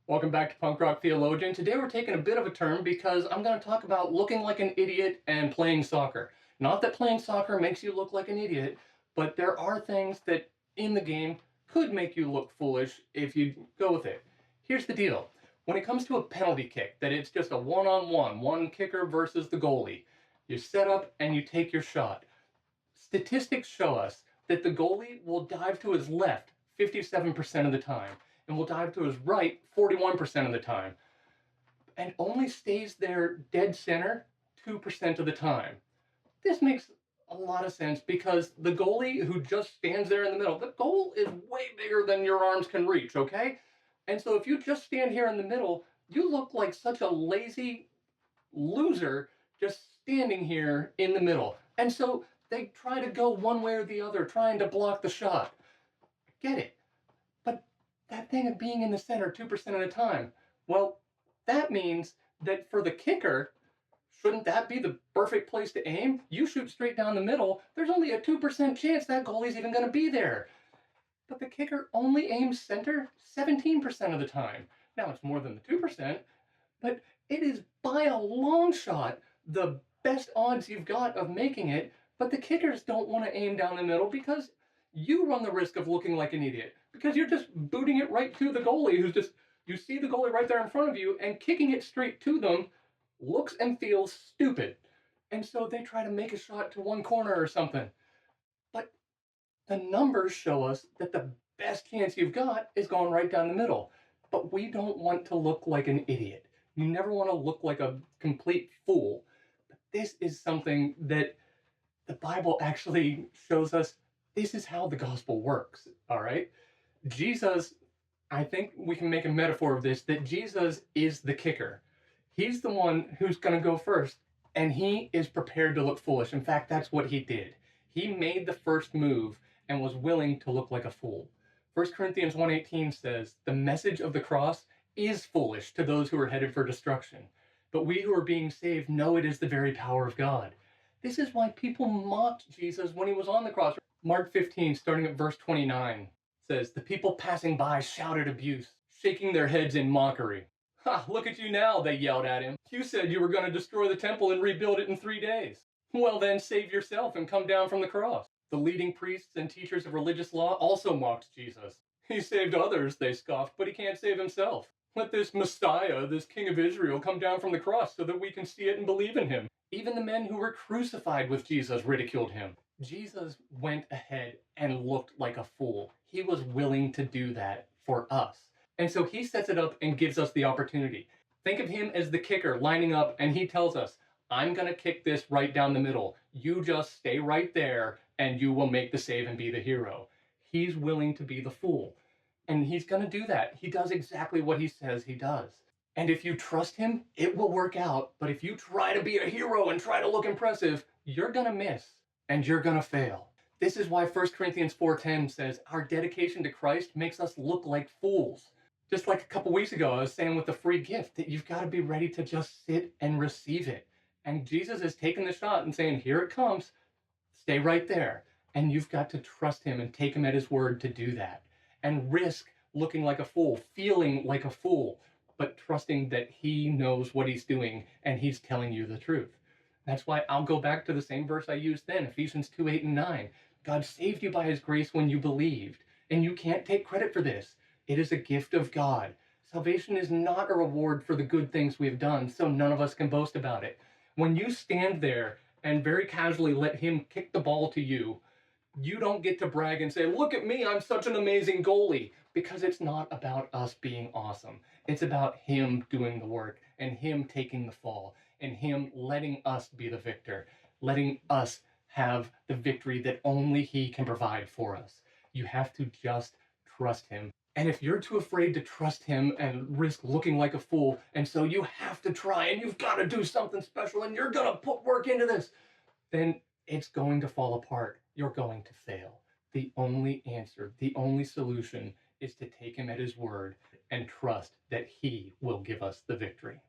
Welcome back to Punk Rock Theologian. Today we're taking a bit of a turn because I'm going to talk about looking like an idiot and playing soccer. Not that playing soccer makes you look like an idiot, but there are things that in the game could make you look foolish if you go with it. Here's the deal. When it comes to a penalty kick, that it's just a one-on-one, one kicker versus the goalie, you set up and you take your shot. Statistics show us that the goalie will dive to his left 57% of the time and will dive to his right 41% of the time and only stays there dead center 2% of the time. This makes a lot of sense because the goalie who just stands there in the middle, the goal is way bigger than your arms can reach, okay? And so if you just stand here in the middle, you look like such a lazy loser just standing here in the middle. And so they try to go one way or the other, trying to block the shot. I get it. But that thing of being in the center 2% of the time, well, that means that for the kicker, shouldn't that be the perfect place to aim? You shoot straight down the middle, there's only a 2% chance that goalie's even going to be there. But the kicker only aims center 17% of the time. Now, it's more than the 2%, but it is by a long shot the best odds you've got of making it. But the kickers don't want to aim down the middle because you run the risk of looking like an idiot because you're just booting it right to the goalie who's just, you see the goalie right there in front of you, and kicking it straight to them looks and feels stupid. And so they try to make a shot to one corner or something. But the numbers show us that the best chance you've got is going right down the middle. But we don't want to look like an idiot. You never want to look like a complete fool. But this is something that the Bible actually shows us. This is how the gospel works, all right? Jesus, I think we can make a metaphor of this, that Jesus is the kicker. He's the one who's going to go first, and he is prepared to look foolish. In fact, that's what he did. He made the first move and was willing to look like a fool. 1 Corinthians 1:18 says, "The message of the cross is foolish to those who are headed for destruction, but we who are being saved know it is the very power of God." This is why people mocked Jesus when he was on the cross. Mark 15, starting at verse 29, says, "The people passing by shouted abuse, shaking their heads in mockery. 'Ha, look at you now,' they yelled at him. 'You said you were going to destroy the temple and rebuild it in 3 days. Well then, save yourself and come down from the cross.' The leading priests and teachers of religious law also mocked Jesus. 'He saved others,' they scoffed, 'but he can't save himself. Let this Messiah, this King of Israel, come down from the cross so that we can see it and believe in him.' Even the men who were crucified with Jesus ridiculed him. Jesus went ahead and looked like a fool. He was willing to do that for us. And so he sets it up and gives us the opportunity. Think of him as the kicker lining up, and he tells us, 'I'm going to kick this right down the middle. You just stay right there and you will make the save and be the hero.' He's willing to be the fool. And he's going to do that. He does exactly what he says he does. And if you trust him, it will work out. But if you try to be a hero and try to look impressive, you're going to miss and you're going to fail. This is why 1 Corinthians 4:10 says our dedication to Christ makes us look like fools. Just like a couple weeks ago, I was saying with the free gift that you've got to be ready to just sit and receive it. And Jesus is taking the shot and saying, here it comes, stay right there. And you've got to trust him and take him at his word to do that. And risk looking like a fool, feeling like a fool, but trusting that he knows what he's doing and he's telling you the truth. That's why I'll go back to the same verse I used then, Ephesians 2:8 and 9. God saved you by his grace when you believed, and you can't take credit for this. It is a gift of God. Salvation is not a reward for the good things we've done, so none of us can boast about it. When you stand there and very casually let him kick the ball to you, you don't get to brag and say, look at me, I'm such an amazing goalie, because it's not about us being awesome. It's about him doing the work and him taking the fall and him letting us be the victor, letting us have the victory that only he can provide for us. You have to just trust him. And if you're too afraid to trust him and risk looking like a fool, and so you have to try and you've got to do something special and you're going to put work into this, then it's going to fall apart. You're going to fail. The only answer, the only solution is to take him at his word and trust that he will give us the victory.